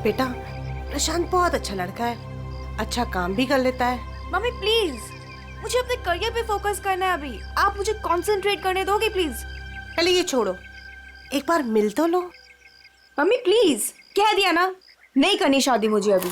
बेटा, प्रशांत बहुत अच्छा लड़का है, अच्छा काम भी कर लेता है। मम्मी प्लीज, मुझे अपने करियर पे फोकस करना है अभी। आप मुझे कंसंट्रेट करने दोगे प्लीज? पहले ये छोड़ो, एक बार मिल तो लो। मम्मी प्लीज, कह दिया ना, नहीं करनी शादी मुझे अभी।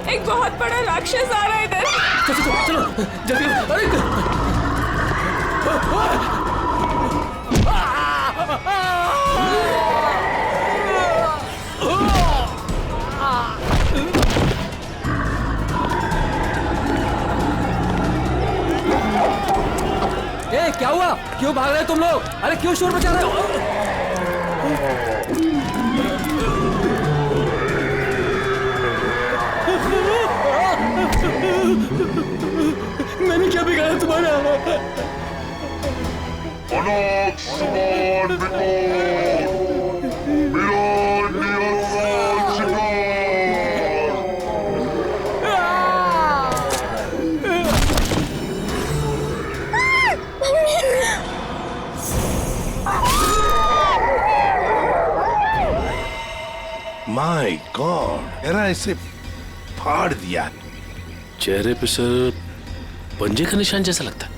एक बहुत बड़ा राक्षस आ रहा है इधर। चलो जल्दी। अरे क्या हुआ? क्यों भाग रहे हो तुम लोग? अरे क्यों शोर मचा रहे हो? मैंने क्या बिगाड़ा तुम्हारा? अनाथ समान माय गॉड, मेरा इसे फाड़ दिया। चेहरे पे सर पंजे का निशान जैसा लगता है।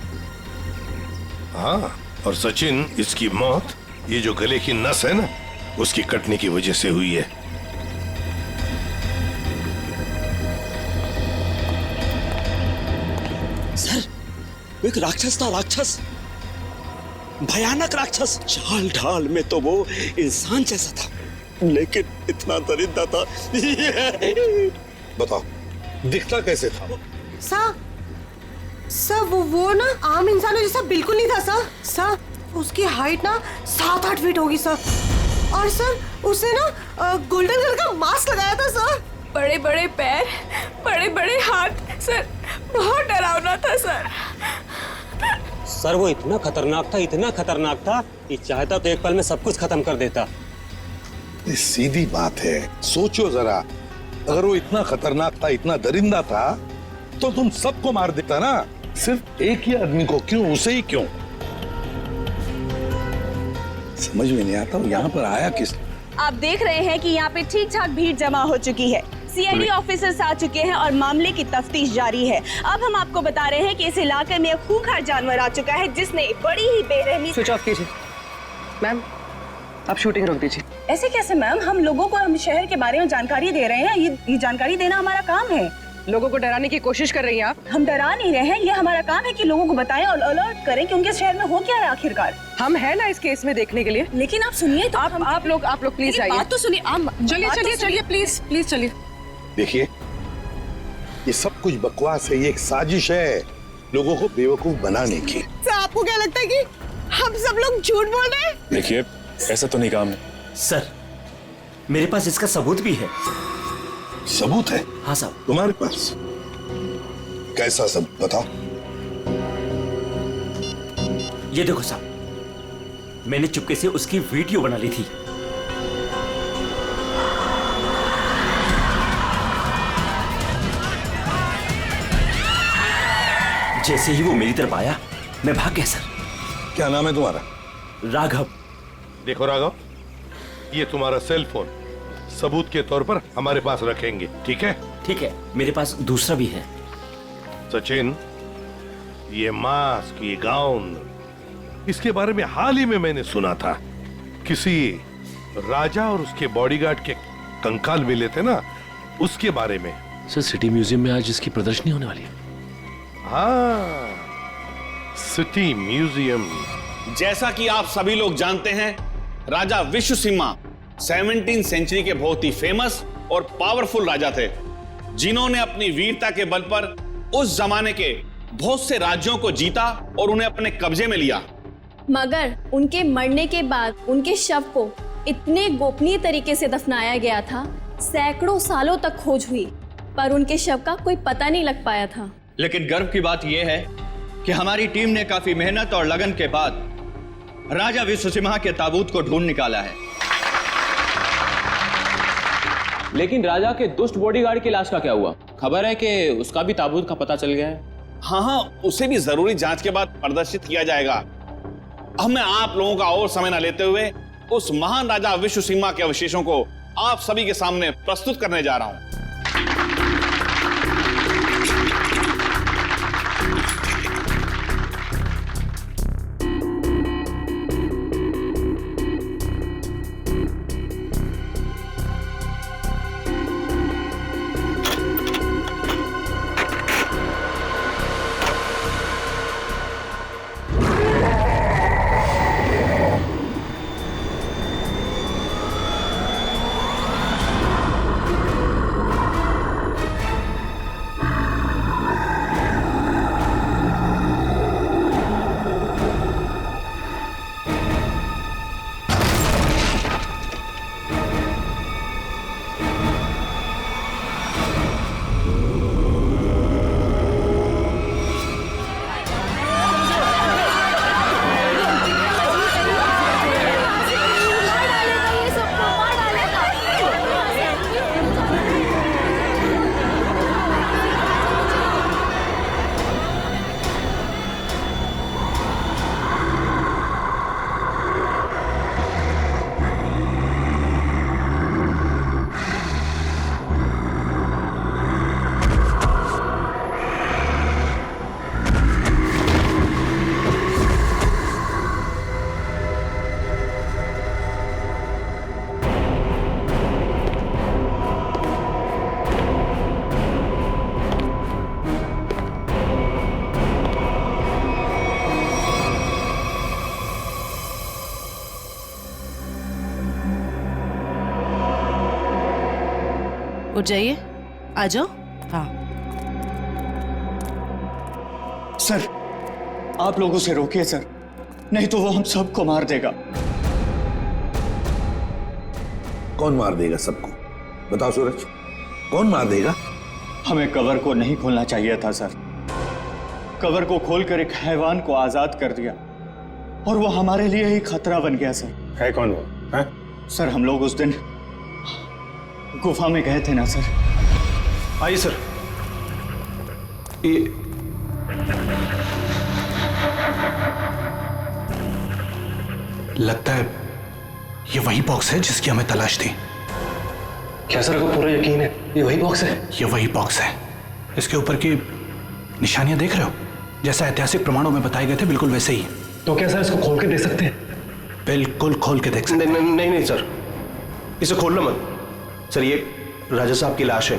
हाँ, और सचिन, इसकी मौत ये जो गले की नस है ना, उसकी कटने की वजह से हुई है। सर, वो एक राक्षस था, राक्षस, भयानक राक्षस। चाल ढाल में तो वो इंसान जैसा था, लेकिन इतना दरिद्र था। बताओ, दिखता कैसे था? सर वो ना आम इंसानों जैसा बिल्कुल नहीं था सर। उसकी हाइट ना 7-8 फीट होगी सर। और सर उसने ना गोल्डन कलर का मास्क लगाया था सर। बड़े बड़े पैर, बड़े बड़े हाथ, सर बहुत डरावना था सर। सर वो इतना खतरनाक था कि चाहता तो एक पल में सब कुछ खत्म कर देता। ये सीधी बात है, सोचो जरा, अगर वो इतना खतरनाक था, इतना दरिंदा था, तो तुम सबको मार देता ना, सिर्फ एक ही आदमी को क्यों, उसे ही क्यों? समझ में नहीं आता वो यहाँ पर आया किस? आप देख रहे हैं कि यहाँ पे ठीक ठाक भीड़ जमा हो चुकी है। सीआईडी ऑफिसर्स आ चुके हैं और मामले की तफ्तीश जारी है। अब हम आपको बता रहे हैं कि इस इलाके में एक खूंखार जानवर आ चुका है जिसने बड़ी ही बेरहमी। स्विच ऑफ कीजिए मैम, आप शूटिंग रोक दीजिए। ऐसे कैसे मैम? हम लोगों को हम शहर के बारे में जानकारी दे रहे हैं, ये जानकारी देना हमारा काम है। लोगों को डराने की कोशिश कर रही हैं आप। हम डरा नहीं रहे हैं, ये हमारा काम है कि लोगों को बताएं और अलर्ट करें कि उनके शहर में हो क्या है आखिरकार। हम है ना इस केस में देखने के लिए। लेकिन आप सुनिए तो आप लोग प्लीज आइए। बात तो सुनिए। चलिए प्लीज चलिए। देखिए, ये सब कुछ बकवास है, ये एक साजिश है लोगों को बेवकूफ बनाने की। सर आपको क्या लगता है कि हम सब लोग झूठ बोल रहे हैं? देखिए, ऐसा तो नहीं काम है। सर मेरे पास इसका सबूत भी है। सबूत है? हाँ साहब। तुम्हारे पास कैसा सबूत, बताओ। ये देखो साहब, मैंने चुपके से उसकी वीडियो बना ली थी। जैसे ही वो मेरी तरफ आया मैं भाग गया सर। क्या नाम है तुम्हारा? राघव। देखो राघव, ये तुम्हारा सेल फोन सबूत के तौर पर हमारे पास रखेंगे, ठीक है? ठीक है, मेरे पास दूसरा भी है। सचिन, ये मास्क, ये गाउन, इसके बारे में हाल ही में मैंने सुना था। किसी राजा और उसके बॉडीगार्ड के कंकाल मिले थे ना, उसके बारे में। सर सिटी म्यूजियम में आज इसकी प्रदर्शनी होने वाली है। हाँ, सिटी म्यूजियम। जैसा कि आप सभी लोग जानते हैं, राजा विश्वसिम्हा 17वीं सेंचुरी के बहुत ही फेमस और पावरफुल राजा थे, जिन्होंने अपनी वीरता के बल पर उस जमाने के बहुत से राज्यों को जीता और उन्हें अपने कब्जे में लिया। मगर उनके मरने के बाद उनके शव को इतने गोपनीय तरीके से दफनाया गया था, सैकड़ों सालों तक खोज हुई, पर उनके शव का कोई पता नहीं लग पाया था। लेकिन गर्व की बात यह है कि हमारी टीम ने काफी मेहनत और लगन के बाद राजा विश्वसिम्हा के ताबूत को ढूंढ निकाला है। लेकिन राजा के दुष्ट बॉडीगार्ड की लाश का क्या हुआ? खबर है कि उसका भी ताबूत का पता चल गया है। हाँ, उसे भी जरूरी जांच के बाद प्रदर्शित किया जाएगा। अब मैं आप लोगों का और समय न लेते हुए उस महान राजा विश्वसिम्हा के अवशेषों को आप सभी के सामने प्रस्तुत करने जा रहा हूं। उठ जाइए, आ जाओ। हाँ सर, आप लोग उसे रोकिए सर, नहीं तो वो हम सबको मार देगा। कौन मार देगा सबको? बताओ सूरज, कौन मार देगा? हमें कवर को नहीं खोलना चाहिए था सर। कवर को खोलकर एक हैवान को आजाद कर दिया और वो हमारे लिए ही खतरा बन गया सर। है कौन वो? है? सर, हम लोग उस दिन गुफा में गए थे ना सर। आइए सर। ये लगता है ये वही बॉक्स है जिसकी हमें तलाश थी। क्या सर, आपको पूरा यकीन है ये वही बॉक्स है? ये वही बॉक्स है। इसके ऊपर की निशानियां देख रहे हो? जैसा ऐतिहासिक प्रमाणों में बताए गए थे, बिल्कुल वैसे ही। तो क्या सर इसको खोल के देख सकते हैं? बिल्कुल खोल के देख सकते हैं। नहीं सर, इसे खोलना मत सर। ये राजा साहब की लाश है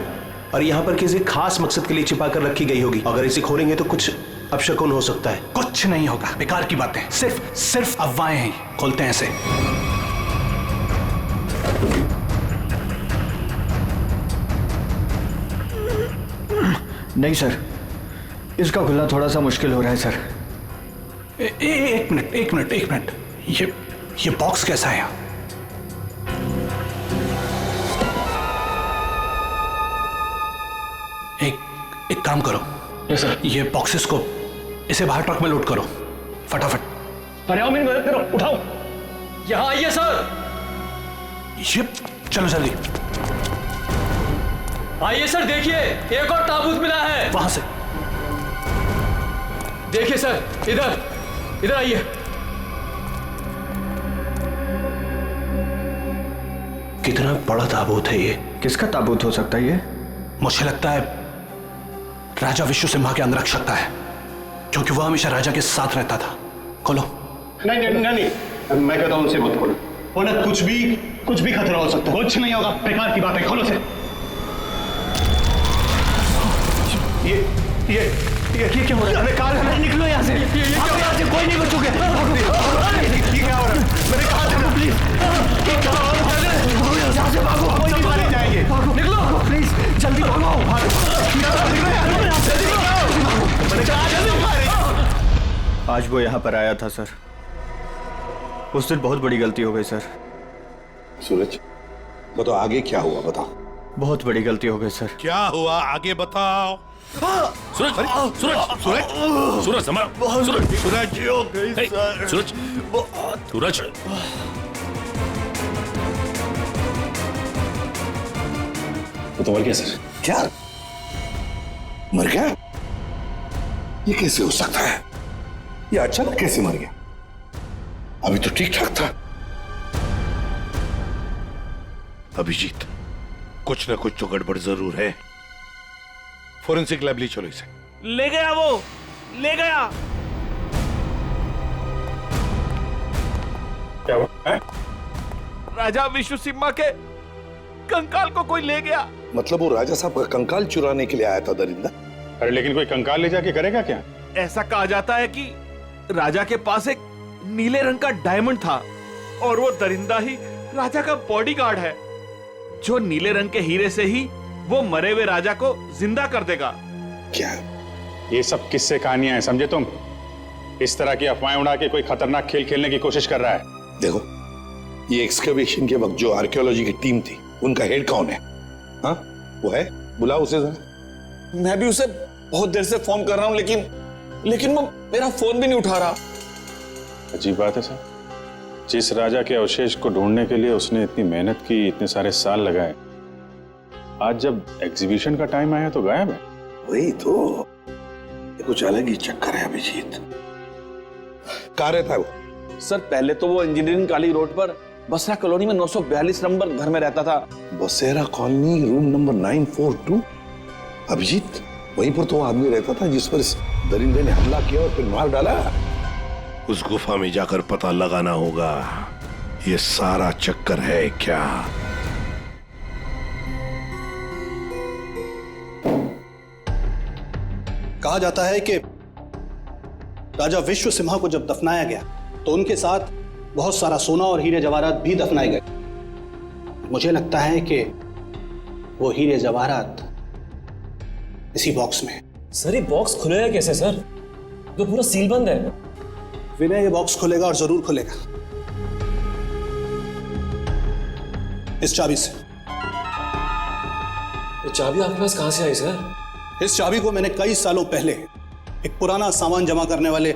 और यहाँ पर किसी खास मकसद के लिए छिपा कर रखी गई होगी। अगर इसे खोलेंगे तो कुछ अपशकुन हो सकता है। कुछ नहीं होगा, बेकार की बातें, सिर्फ अफवाहें हैं। खोलते हैं इसे। नहीं सर, इसका खुलना थोड़ा सा मुश्किल हो रहा है सर। एक मिनट, ये बॉक्स कैसा है? एक काम करो। Yes sir. ये बॉक्सेस को इसे बाहर ट्रक में लोड करो फटाफट। अरे आओ, मेरी मदद करो, उठाओ। यहाँ आइए सर। ये चलो जल्दी। आइए सर, देखिए एक और ताबूत मिला है। वहां से देखिए सर, इधर इधर आइए। कितना बड़ा ताबूत है ये? किसका ताबूत हो सकता है ये? मुझे लगता है राजा विश्व सिम्हा के अंगरक्षक का है, क्योंकि वह हमेशा राजा के साथ रहता था। खोलो। नहीं नहीं नहीं, मैं कहता हूं उनसे मत खोलो। उन्हें कुछ भी खतरा हो सकता है। कुछ नहीं होगा, बेकार की बात है, खोलो से। ये क्या हो रहा है? अरे कार है, निकलो यहाँ से। यहाँ से कोई नहीं बचोगे। ये क्या हो रहा है? मैंने कहा था ना, प्लीज। यहाँ से भागो, कोई नहीं मारे जाएंगे। निकलो प्लीज, जल्दी भागो। आज वो यहाँ पर आया था सर। उस दिन बहुत बड़ी गलती हो गई सर। सूरज, बताओ आगे क्या हुआ, बताओ। बहुत बड़ी गलती हो गई सर। क्या हुआ आगे बताओ। सूरज सूरज सूरज सूरज संभाल। सूरज सूरज सूरज सूरज तो मर गया सर। क्या मर गया? ये कैसे हो सकता है? ये अचानक कैसे मर गया? अभी तो ठीक ठाक था। अभिजीत, कुछ ना कुछ तो गड़बड़ जरूर है। फोरेंसिक लैब ले चलो इसे। ले गया, वो ले गया। क्या हुआ? राजा विश्व सिम्हा के कंकाल को कोई ले गया। मतलब वो राजा साहब का कंकाल चुराने के लिए आया था दरिंदा? अरे लेकिन कोई कंकाल ले जाके करेगा क्या? ऐसा कहा जाता है कि राजा के पास एक नीले रंग का डायमंड था और वो दरिंदा ही राजा का बॉडीगार्ड है, जो नीले रंग के हीरे से ही वो मरे हुए राजा को जिंदा कर देगा। क्या? ये सब किस्से कहानियां हैं, समझे तुम? इस तरह की अफवाहें उड़ा के कोई खतरनाक खेल खेलने की कोशिश कर रहा है। देखो, ये एक्सकवेशन के वक्त जो आर्कियोलॉजी की टीम थी, उनका हेड कौन है? हाँ, वो है? बुलाओ उसे जरा। मैं भी उसे बहुत देर से फोन कर रहा हूं, लेकिन वो मेरा फोन भी नहीं उठा रहा। अजीब बात है सर, जिस राजा के अवशेष को ढूंढने के लिए उसने इतनी मेहनत की, इतने सारे साल लगाए, आज जब एग्जीबिशन का टाइम आया तो गायब है। वही तो, ये कुछ अलग ही चक्कर है अभिजीत। कहाँ रहता है वो? सर पहले तो वो इंजीनियरिंग काली रोड पर बसरा कॉलोनी में 942 नंबर घर में रहता था। बसेरा कॉलोनी, रूम नंबर 942। अभिजीत, वहीं पर तो आदमी रहता था जिस पर इस दरिंदे ने हमला किया और फिर मार डाला। उस गुफा में जाकर पता लगाना होगा ये सारा चक्कर है क्या। कहा जाता है कि राजा विश्व सिम्हा को जब दफनाया गया तो उनके साथ बहुत सारा सोना और हीरे जवाहरात भी दफनाए गए। मुझे लगता है कि वो हीरे जवाहरात इसी बॉक्स में। सर ये बॉक्स खुलेगा कैसे सर? तो पूरा सील बंद है। विनय ये बॉक्स खुलेगा और जरूर खुलेगा, इस चाबी से। ये चाबी आपके पास कहां से आई सर? इस चाबी को मैंने कई सालों पहले एक पुराना सामान जमा करने वाले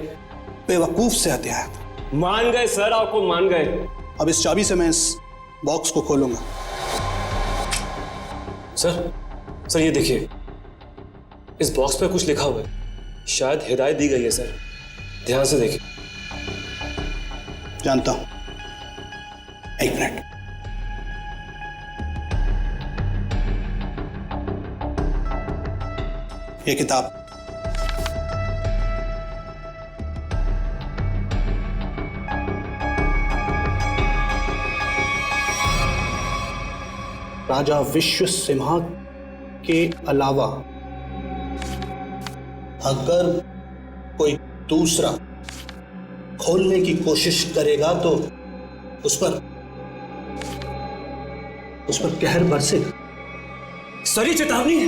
बेवकूफ से हथिया था। मान गए सर, आपको मान गए। अब इस चाबी से मैं इस बॉक्स को खोलूंगा। सर ये देखिए, इस बॉक्स पे कुछ लिखा हुआ है, शायद हिदायत दी गई है सर, ध्यान से देखिए। जानता हूं, एक मिनट। ये किताब राजा विश्व सिम्हा के अलावा अगर कोई दूसरा खोलने की कोशिश करेगा तो उस पर कहर बरसेगा। सर ये चेतावनी है।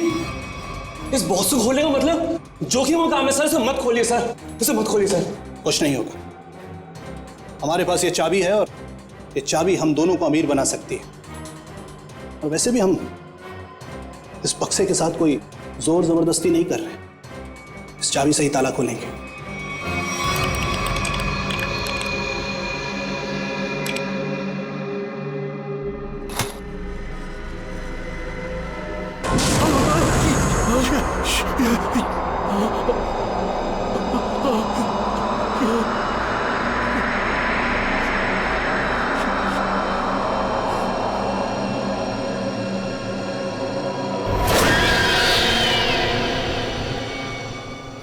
इस बॉक्स को खोलने का मतलब जोखिम का काम है सर, इसे मत खोलिए सर, इसे मत खोलिए सर। कुछ नहीं होगा, हमारे पास ये चाबी है और ये चाबी हम दोनों को अमीर बना सकती है। और वैसे भी हम इस बक्से के साथ कोई जोर जबरदस्ती नहीं कर रहे, इस चाबी से ही ताला खोलेंगे।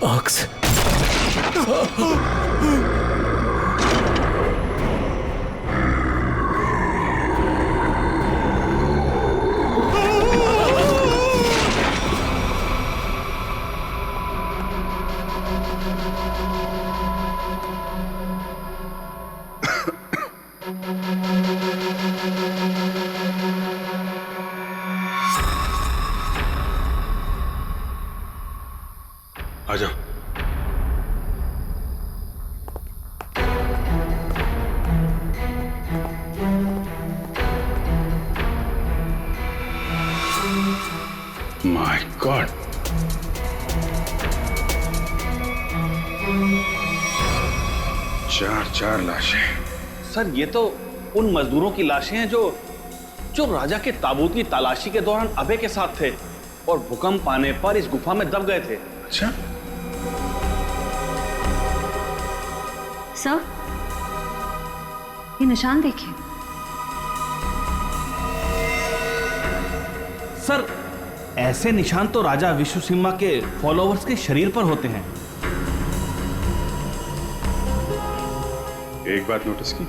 आँख से आ जाओ। माय गॉड, चार लाशें। सर ये तो उन मजदूरों की लाशें हैं जो राजा के ताबूत की तलाशी के दौरान अभय के साथ थे और भूकंप आने पर इस गुफा में दब गए थे। अच्छा, सर ये निशान देखिए। सर ऐसे निशान तो राजा विश्वसिम्हा के फॉलोअर्स के शरीर पर होते हैं। एक बात नोटिस की,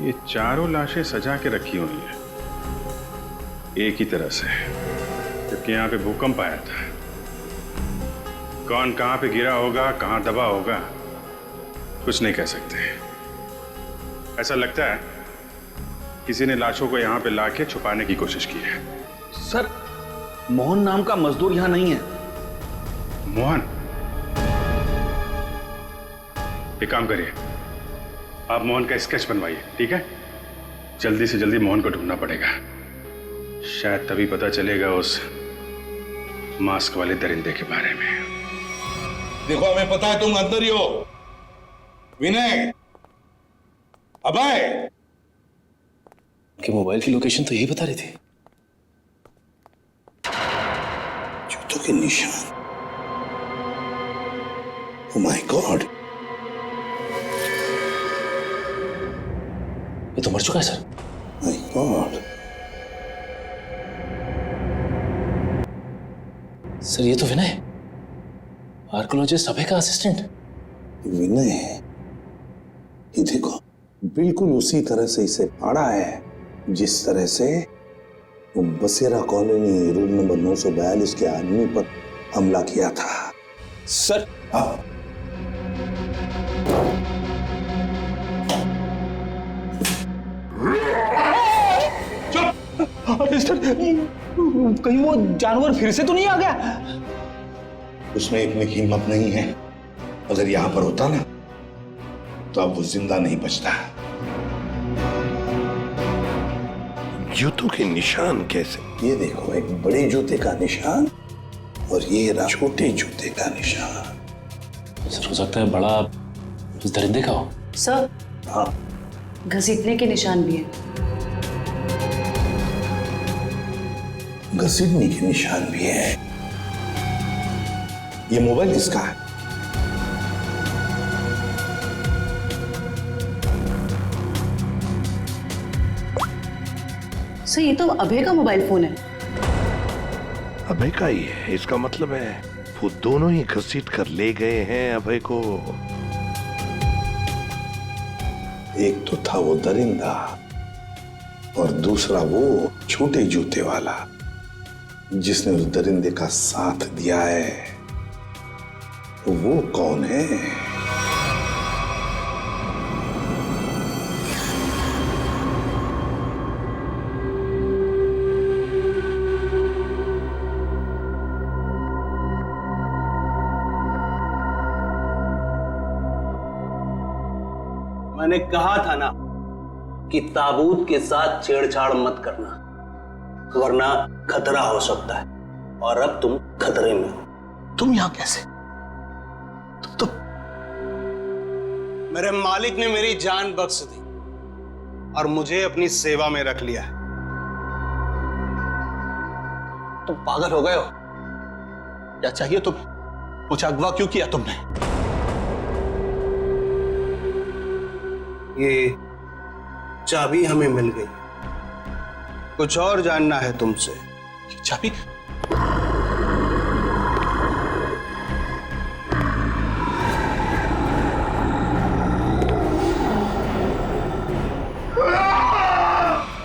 ये चारों लाशें सजा के रखी हुई हैं एक ही तरह से, जबकि यहाँ पे भूकंप आया था। कौन कहाँ पे गिरा होगा, कहाँ दबा होगा, कुछ नहीं कह सकते। ऐसा लगता है किसी ने लाशों को यहाँ पे लाके छुपाने की कोशिश की है। सर मोहन नाम का मजदूर यहाँ नहीं है। मोहन? एक काम करिए, आप मोहन का स्केच बनवाइए, ठीक है? जल्दी से जल्दी मोहन को ढूंढना पड़ेगा। शायद तभी पता चलेगा उस मास्क वाले दरिंदे के बारे में। देखो, हमें पता है तुम अंदर ही हो। विनय, अभय, कि मोबाइल की लोकेशन तो यही बता रही थी। जूतों के निशान। ओह माय गॉड, ये तो मर चुका है सर। माय गॉड सर, ये तो विनय, आर्कियोलॉजिस्ट अभय का असिस्टेंट। विनय, ये देखो, बिल्कुल उसी तरह से इसे फाड़ा है जिस तरह से वो बसेरा कॉलोनी रूम नंबर 942 के आदमी पर हमला किया था। सर कहीं वो जानवर फिर से तो नहीं आ गया? उसमें इतनी हिम्मत नहीं है। अगर यहां पर होता ना तो अब वो जिंदा नहीं बचता। जूतों के निशान कैसे? ये देखो, एक बड़े जूते का निशान और ये रहा छोटे जूते का निशान। सर हो सकता है बड़ा उस दरिंदे का हो। सर हाँ, घसीटने के निशान भी है। घसीटने के निशान भी है। ये मोबाइल किसका है? सर ये तो अभय का मोबाइल फोन है। अभय का ही है? इसका मतलब है वो दोनों ही घसीट कर ले गए हैं अभय को। एक तो था वो दरिंदा और दूसरा वो छोटे जूते वाला जिसने उस दरिंदे का साथ दिया है। तो वो कौन है? मैंने कहा था ना कि ताबूत के साथ छेड़छाड़ मत करना, वरना खतरा हो सकता है। और अब तुम खतरे में हो। तुम यहां कैसे? तुम मेरे मालिक ने मेरी जान बख्श दी और मुझे अपनी सेवा में रख लिया है। तुम पागल हो गए हो? क्या चाहिए तुम्हें? मुझे अगवा क्यों किया तुमने? ये चाबी हमें मिल गई, कुछ और जानना है तुमसे। चाबी?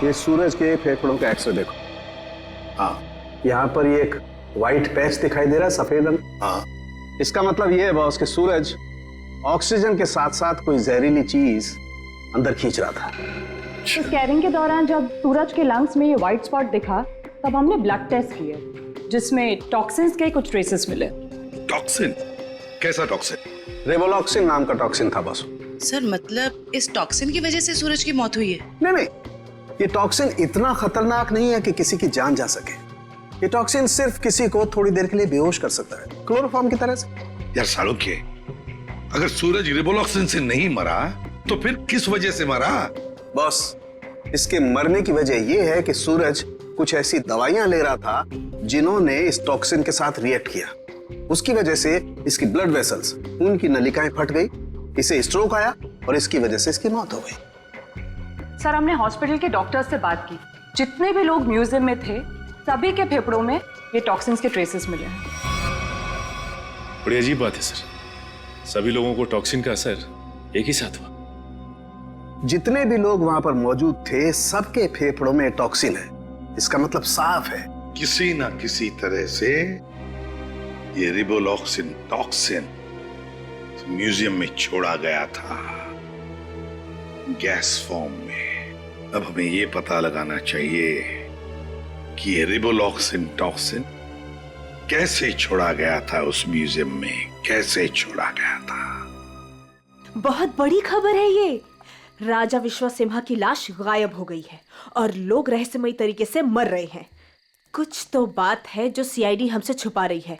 ये सूरज के फेफड़ों का एक्सरे देखो। हाँ, यहाँ पर ये एक व्हाइट पैच दिखाई दे रहा है, सफेद रंग। हाँ, इसका मतलब ये है बॉस कि सूरज ऑक्सीजन के साथ साथ कोई जहरीली चीज अंदर खींच रहा था। स्कैनिंग के दौरान जब सूरज के लंग्स में ये व्हाइट स्पॉट दिखा तब हमने ब्लड टेस्ट किए जिसमें टॉक्सिन्स के कुछ ट्रेसेस मिले। टॉक्सिन? कैसा टॉक्सिन? रेवोलॉक्सिन नाम का टॉक्सिन था बॉस। सर मतलब इस टॉक्सिन की वजह से सूरज की मौत हुई है? नहीं, ये टॉक्सिन इतना खतरनाक नहीं है कि किसी की जान जा सके। ये टॉक्सिन सिर्फ किसी को थोड़ी देर के लिए बेहोश कर सकता है, क्लोरोफॉर्म की तरह से। यार सालोक्य, अगर सूरज रिवोलॉक्सिन से नहीं मरा तो फिर किस वजह से मरा? बॉस, इसके मरने की वजह यह है कि सूरज कुछ ऐसी दवाइयां ले रहा था जिन्होंने इस टॉक्सिन के साथ रिएक्ट किया। उसकी वजह से इसकी ब्लड वेसल्स, खून की नलिकाएं फट गई, इसे स्ट्रोक आया और इसकी वजह से इसकी मौत हो गई। सर हमने हॉस्पिटल के डॉक्टर्स से बात की, जितने भी लोग म्यूजियम में थे सभी के फेफड़ों में ये टॉक्सिन्स के ट्रेसेस मिले हैं। बड़ी अजीब बात है सर, सभी लोगों को टॉक्सिन का असर एक ही साथ हुआ। जितने भी लोग वहां पर मौजूद थे सबके फेफड़ों में टॉक्सिन है। इसका मतलब साफ है, किसी ना किसी तरह से ये रिवोलॉक्सिन टॉक्सिन म्यूजियम में छोड़ा गया था, गैस फॉर्म में। अब हमें ये पता लगाना चाहिए कि ये रिवोलॉक्सिन टॉक्सिन कैसे छोड़ा गया था उस म्यूजियम में, कैसे छोड़ा गया था। बहुत बड़ी खबर है ये। राजा विश्वसिम्हा की लाश गायब हो गई है और लोग रहस्यमयी तरीके से मर रहे हैं। कुछ तो बात है जो सीआईडी हमसे छुपा रही है।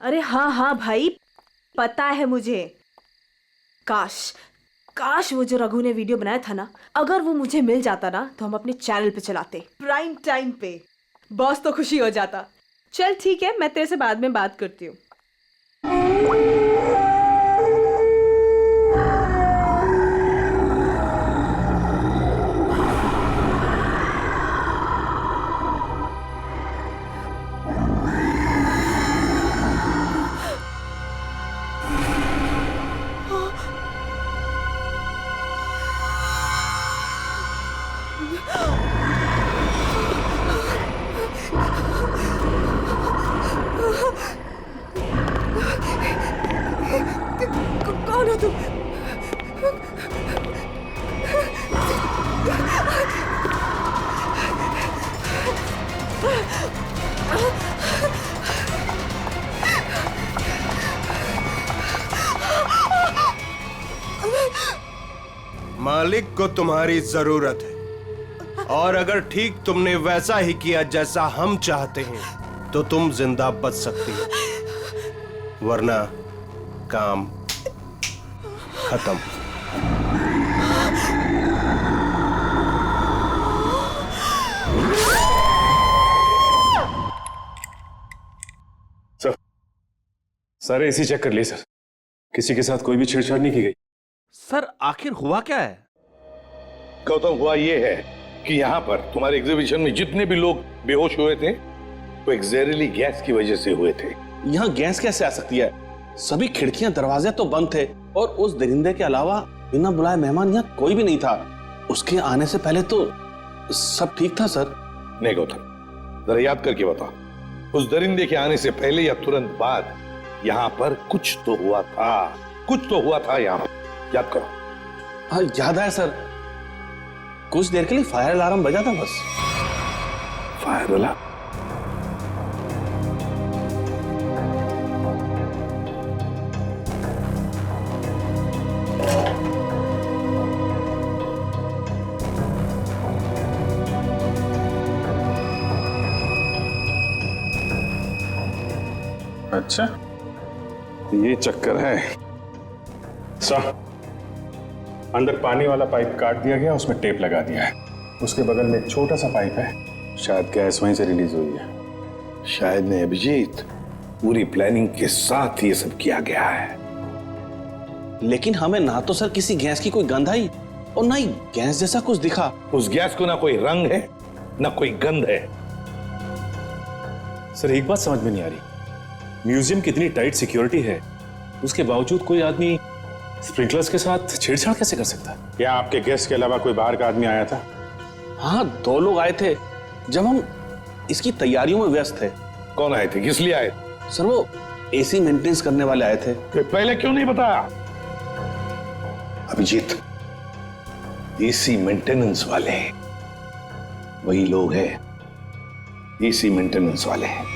अरे हाँ भाई, पता है मुझे। काश वो जो रघु ने वीडियो बनाया था ना, अगर वो मुझे मिल जाता ना तो हम अपने चैनल पे चलाते, प्राइम टाइम पे। बॉस तो खुशी हो जाता। चल ठीक है, मैं तेरे से बाद में बात करती हूँ। कौन हो तुम? मालिक को तुम्हारी जरूरत है और अगर ठीक तुमने वैसा ही किया जैसा हम चाहते हैं तो तुम जिंदा बच सकती हो, वरना काम खत्म। सर, सारे एसी चेक कर लिए सर, किसी के साथ कोई भी छेड़छाड़ नहीं की गई। सर आखिर हुआ क्या है? गौतम, हुआ ये है कि यहाँ पर तुम्हारे एग्जीबिशन में जितने भी लोग बेहोश हुए थे वो एक जहरीली गैस की वजह से हुए थे। यहाँ गैस कैसे आ सकती है? सभी खिड़कियां दरवाजे तो बंद थे और उस दरिंदे के अलावा बिना बुलाए मेहमान यहाँ कोई भी नहीं था। उसके आने से पहले तो सब ठीक था सर। नहीं गौतम, जरा याद करके बताओ, उस दरिंदे के आने से पहले या तुरंत बाद यहाँ पर कुछ तो हुआ था, कुछ तो हुआ था यहाँ। याद करो। हाँ याद है सर, कुछ देर के लिए फायर अलार्म बजा था बस। Fire alarm? अच्छा, ये चक्कर है। सर, अंदर पानी वाला पाइप काट दिया गया, उसमें टेप लगा दिया है। उसके बगल में एक छोटा सा पाइप है, शायद गैस वहीं से रिलीज हुई है। शायद नहीं अभिजीत, पूरी प्लानिंग के साथ ये सब किया गया है। लेकिन हमें ना तो सर किसी गैस की कोई गंध आई और ना ही गैस जैसा कुछ दिखा। उस गैस को ना कोई रंग है ना कोई गंध है। सर एक बात समझ में नहीं आ रही, म्यूजियम की इतनी टाइट सिक्योरिटी है, उसके बावजूद कोई आदमी स्प्रिंकलर्स के साथ छेड़छाड़ कैसे कर सकता है? क्या आपके गेस्ट के अलावा कोई बाहर का आदमी आया था? हाँ, 2 लोग आए थे जब हम इसकी तैयारियों में व्यस्त थे। कौन आए थे? किस लिए आए? सर वो एसी मेंटेनेंस करने वाले आए थे। पहले क्यों नहीं बताया? अभिजीत, एसी मेंटेनेंस वाले वही लोग हैं, एसी मेंटेनेंस वाले हैं।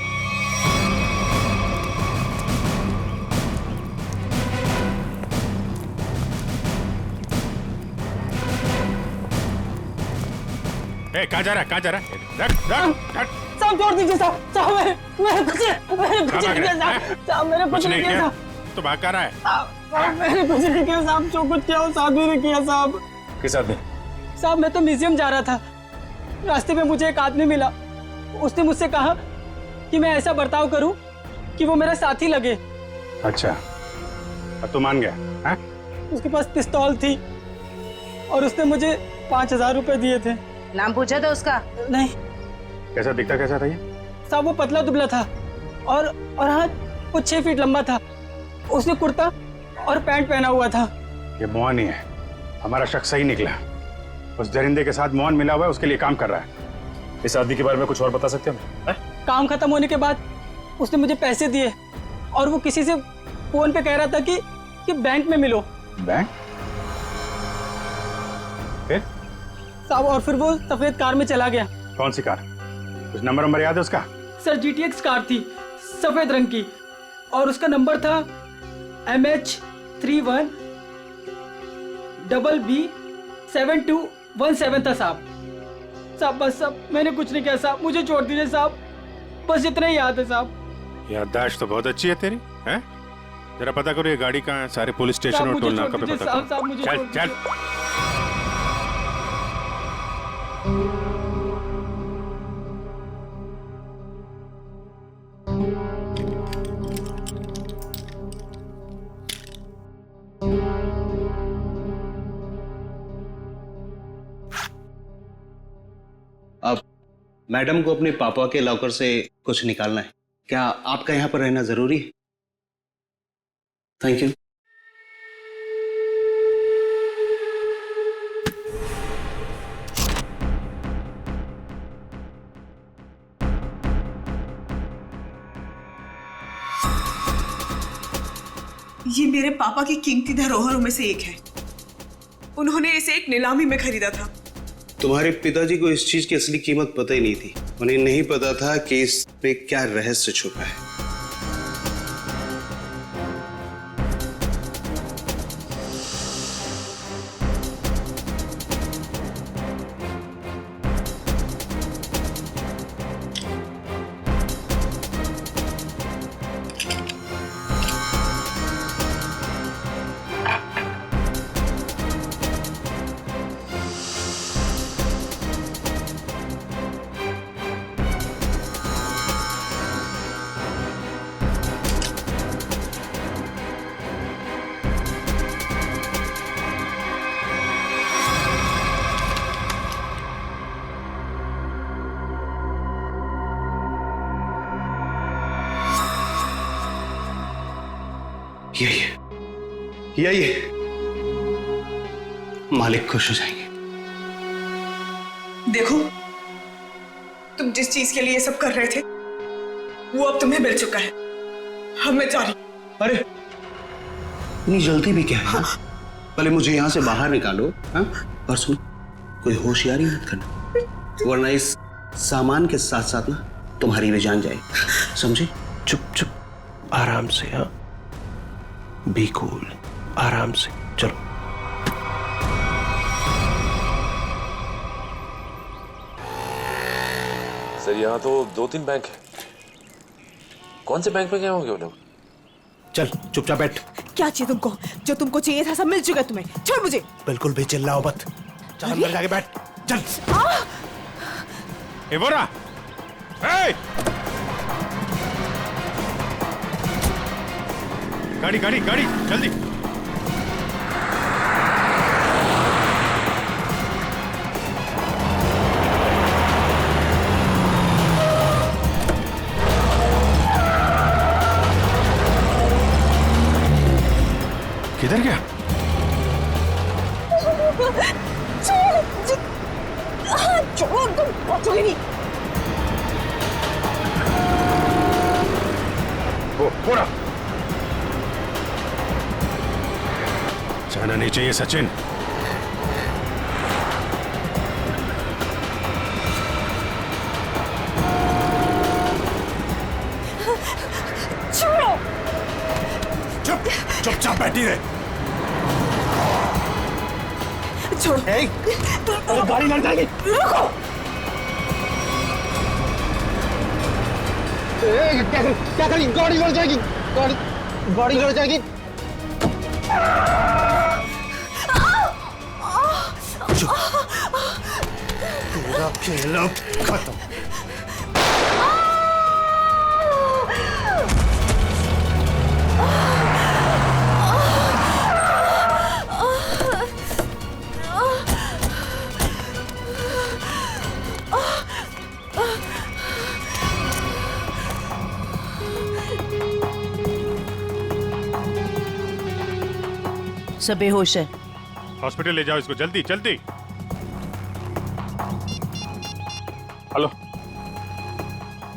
कहाँ जा रहा है? कहाँ जा रहा है? साहब छोड़ दीजिए साहब। साहब मैंने कुछ नहीं किया साहब। मैंने कुछ नहीं किया। तो भाग कर रहा है? साहब मैंने कुछ नहीं किया साहब। जो कुछ किया वो साधु ने किया साहब। किस आदमी? साहब मैं तो म्यूजियम जा रहा था, रास्ते में मुझे एक आदमी मिला। उसने मुझसे कहा कि मैं ऐसा बर्ताव करूं कि वो मेरा साथी लगे। अच्छा, अब तो मान गया? है? उसके पास पिस्तौल थी और उसने मुझे 5000 रुपए दिए थे। नाम पूछा था उसका? नहीं। कैसा दिखता कैसा था ये? साहब वो पतला दुबला था और हाँ वो 6 फीट लंबा था। उसने कुर्ता और पैंट पहना हुआ था। ये मोहन ही है, हमारा शख्स सही निकला। उस दरिंदे के साथ मोहन मिला हुआ है, उसके लिए काम कर रहा है। इस आदमी के बारे में कुछ और बता सकते हैं? काम खत्म होने के बाद उसने मुझे पैसे दिए और वो किसी से फोन पे कह रहा था कि बैंक में मिलो। बैंक? साहब और फिर वो सफेद कार में चला गया। कौन सी कार? कुछ नंबर याद है उसका? सर GTX कार थी, सफेद रंग की, और उसका नंबर था MH31BB7217 था साहब। साहब बस साहब मैंने कुछ नहीं किया साहब, मुझे छोड़ दीजिए साहब, बस इतना ही याद है साहब। याददाश्त तो बहुत अच्छी है तेरी, हैं? जरा पता करो ये गाड़ी कहाँ है, सारे पुलिस स्टेशन और टोल नाका पे पता करो। चल चल। अब मैडम को अपने पापा के लॉकर से कुछ निकालना है। क्या आपका यहाँ पर रहना जरूरी है? Thank you. ये मेरे पापा की कीमती धरोहरों में से एक है। उन्होंने इसे एक नीलामी में खरीदा था। तुम्हारे पिताजी को इस चीज की असली कीमत पता ही नहीं थी। उन्हें नहीं पता था कि इस पे क्या रहस्य छुपा है। यही मालिक खुश हो जाएंगे। देखो, तुम जिस चीज के लिए सब कर रहे थे वो अब तुम्हें मिल चुका है। अब मैं जा रही। अरे इतनी जल्दी भी क्या है? हाँ। पहले मुझे यहाँ से बाहर निकालो। हाँ? और सुन, कोई होशियारी मत करना, वरना इस सामान के साथ साथ ना तुम्हारी भी जान जाए। समझे? चुप चुप, आराम से। हाँ, बी कूल, आराम से चलो। सर यहाँ तो 2-3 बैंक है। कौन से बैंक में गए होंगे वो लोग? चल चुपचाप बैठ। क्या चाहिए तुमको? जो तुमको चाहिए था सब मिल चुका है तुम्हें। छोड़ मुझे। बिल्कुल भी चिल्लाओ मत। चल अंदर जाके बैठ। चल। ए बोरा, ए! गाड़ी गाड़ी गाड़ी जल्दी। किधर गया? छोड़ो, तुम पहुंचोगे नहीं। वो पूरा जाना नहीं चाहिए सचिन। छोड़ो। चुपचाप बैठी रहे। छोड़ो। गाड़ी लड़ जाएगी। रुको। क्या करें? गाड़ी लड़ जाएगी। गाड़ी लड़ जाएगी। तेरा खेल अब खत्म। सब बेहोश है। हॉस्पिटल ले जाओ इसको, जल्दी जल्दी। हेलो,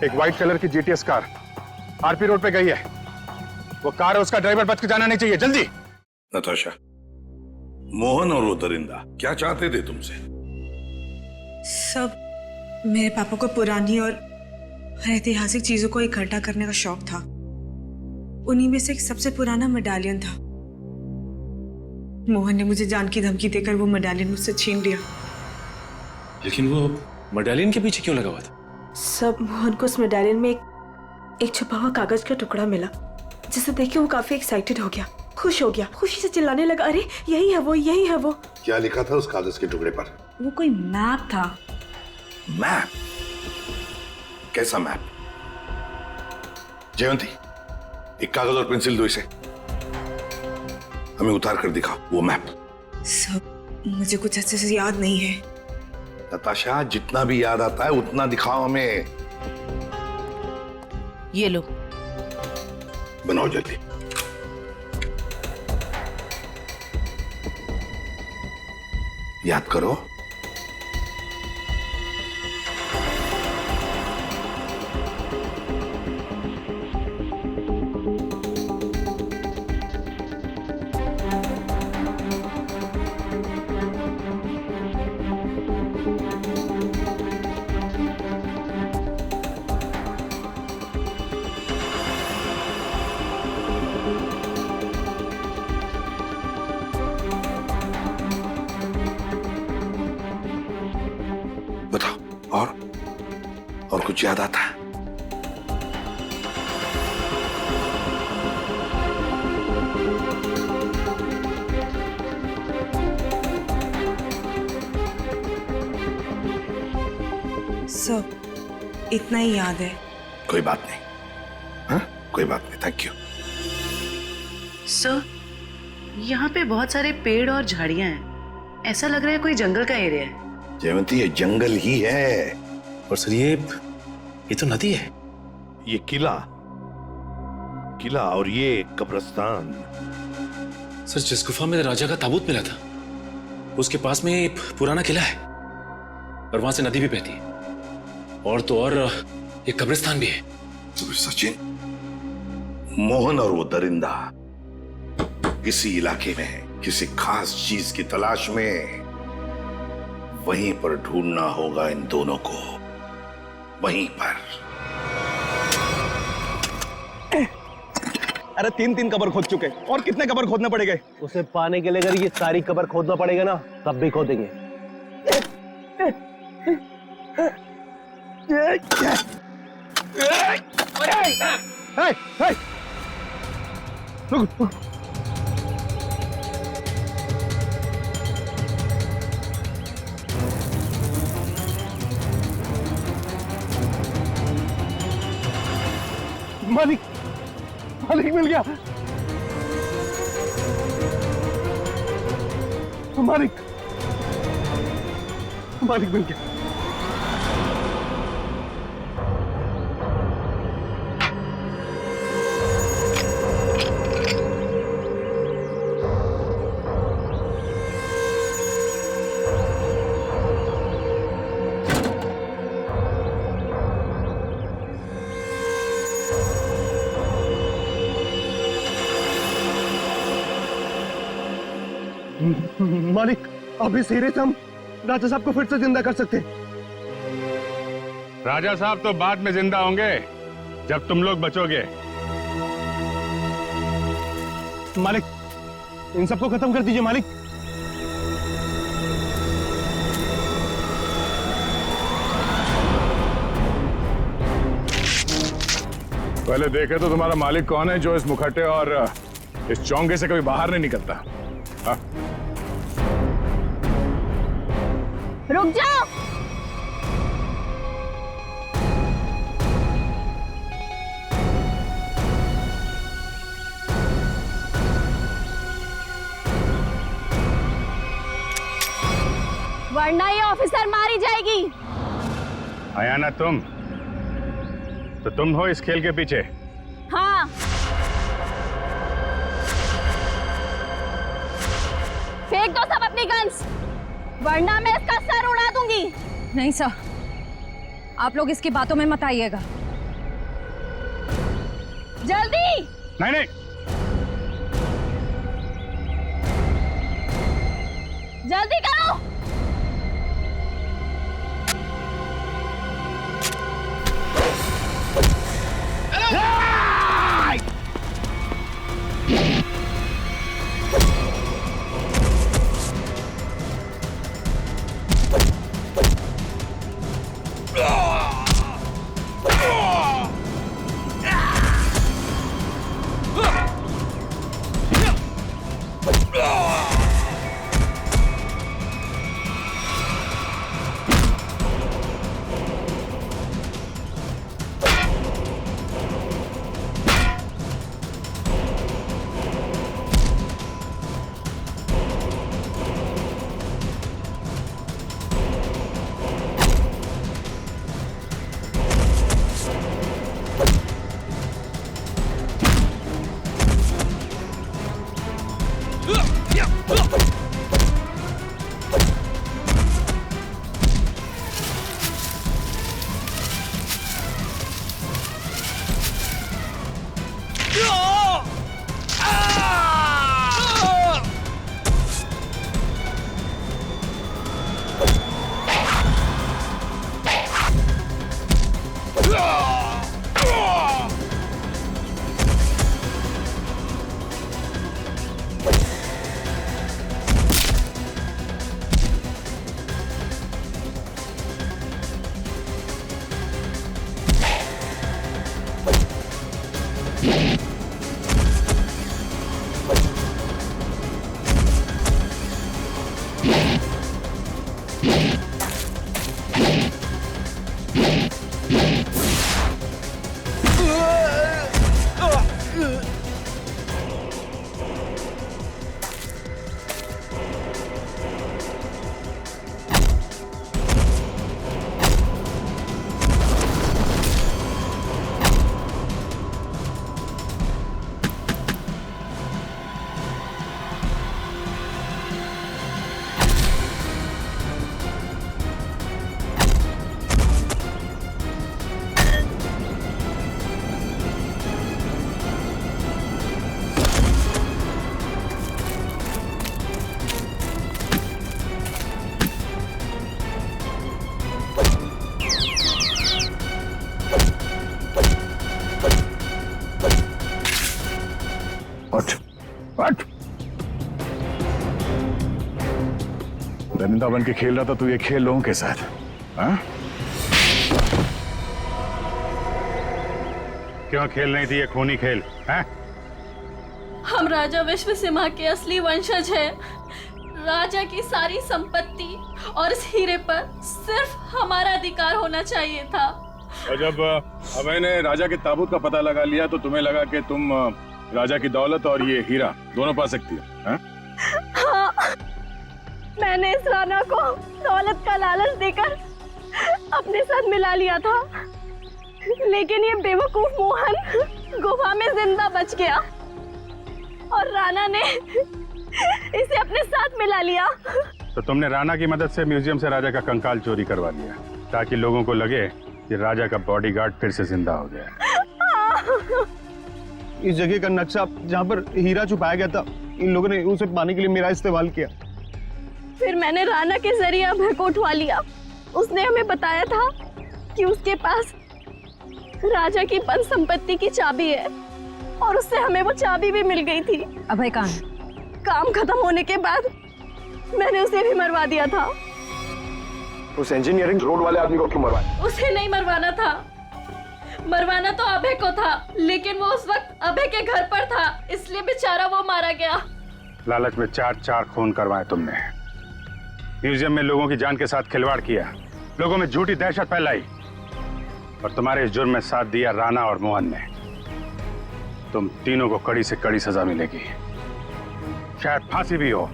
एक व्हाइट कलर की जीटीएस कार आरपी रोड पे गई है। वो कार है, उसका ड्राइवर बच के जाना नहीं चाहिए, जल्दी। नताशा, मोहन और वो दरिंदा क्या चाहते थे तुमसे? सब मेरे पापा को पुरानी और ऐतिहासिक चीजों को इकट्ठा करने का शौक था। उन्हीं में से एक सबसे पुराना मेडालियन था। मोहन ने मुझे जान की धमकी देकर वो मेडालियन मुझसे छीन लिया। लेकिन वो मेडालियन के पीछे क्यों लगा हुआ था? सब मोहन को उस मेडालियन में एक छुपा हुआ कागज का टुकड़ा मिला, जिसे देख के वो काफी एक्साइटेड हो गया, खुश हो गया, खुशी से चिल्लाने लगा, अरे यही है वो, यही है वो। क्या लिखा था उस कागज के टुकड़े पर? वो कोई मैप था। मैप? कैसा मैप? जयंती, एक कागज और पेंसिल दो इसे, हमें उतार कर दिखाओ वो मैप। सब मुझे कुछ अच्छे से याद नहीं है। नताशा, जितना भी याद आता है उतना दिखाओ हमें। ये लो, बनाओ जल्दी। याद करो। और कुछ याद आता है? सब इतना ही याद है। कोई बात नहीं, हाँ? कोई बात नहीं, थैंक यू। सर, यहाँ पे बहुत सारे पेड़ और झाड़ियां हैं। ऐसा लग रहा है कोई जंगल का एरिया है। जयवंती, ये जंगल ही है। और सर ये तो नदी है। ये किला और ये कब्रिस्तान। सर, जिस गुफा में राजा का ताबूत मिला था उसके पास में एक पुराना किला है और वहां से नदी भी बहती है, और तो और एक कब्रिस्तान भी है। तो सचिन, मोहन और वो दरिंदा किसी इलाके में किसी खास चीज की तलाश में, वहीं पर ढूंढना होगा इन दोनों को, वहीं पर। अरे 3 कबर खोद चुके, और कितने कबर खोदने पड़ेंगे? उसे पाने के लिए अगर ये सारी कबर खोदना पड़ेगा ना, तब भी खोदेंगे। मालिक मिल गया। मालिक, मालिक मिल गया। मालिक, अब इस हीरे से हम राजा साहब को फिर से जिंदा कर सकते हैं। राजा साहब तो बाद में जिंदा होंगे जब तुम लोग बचोगे। मालिक, इन सबको खत्म कर दीजिए मालिक। पहले देखे तो तुम्हारा मालिक कौन है जो इस मुखट्टे और इस चौंगे से कभी बाहर नहीं निकलता। हाँ? रुक जाओ। वरना ये ऑफिसर मारी जाएगी। आया ना तुम, तो तुम हो इस खेल के पीछे। हाँ, फेंक दो सब अपनी गन्स, वरना मैं इसका सर उड़ा दूंगी। नहीं सर, आप लोग इसकी बातों में मत आइएगा। जल्दी। नहीं नहीं, जल्दी करो। दरिंदा बन के खेल रहा था तू ये खेल लोगों के साथ। हाँ? क्यों खेल नहीं थी ये खूनी खेल? हाँ? हम राजा विश्व सिम्हा के असली वंशज हैं। राजा की सारी संपत्ति और इस हीरे पर सिर्फ हमारा अधिकार होना चाहिए था। और जब मैंने राजा के ताबूत का पता लगा लिया तो तुम्हें लगा कि तुम राजा की दौलत और ये हीरा दोनों पा सकती हो। हाँ? हाँ। मैंने इस राना को दौलत का लालच देकर अपने साथ मिला लिया था, लेकिन ये बेवकूफ मोहन गुफा में जिंदा बच गया और राना ने इसे अपने साथ मिला लिया। तो तुमने राना की मदद से म्यूजियम से राजा का कंकाल चोरी करवा लिया ताकि लोगों को लगे कि राजा का बॉडीगार्ड फिर से जिंदा हो गया। इस जगह का नक्शा जहाँ पर हीरा छुपाया गया था, इन लोगों ने उसे पाने के लिए मेरा इस्तेमाल किया। फिर मैंने राना के जरिए अभय को उठवा लिया। उसने हमें बताया था कि उसके पास राजा की बंद संपत्ति की चाबी है और उससे हमें वो चाबी भी मिल गई थी। अभय कहाँ है? काम खत्म होने के बाद मैंने उसे भी मरवा दिया था। उस इंजीनियरिंग रोड वाले आदमी को क्यों मरवाया? उसे नहीं मरवाना था, मरवाना तो अभय को था, लेकिन वो उस वक्त अभय के घर पर था, इसलिए बेचारा वो मारा गया। लालच में चार खून करवाए तुमने, म्यूजियम में लोगों की जान के साथ खिलवाड़ किया, लोगों में झूठी दहशत फैलाई और तुम्हारे इस जुर्म में साथ दिया राना और मोहन ने। तुम तीनों को कड़ी से कड़ी सजा मिलेगी, शायद फांसी भी हो।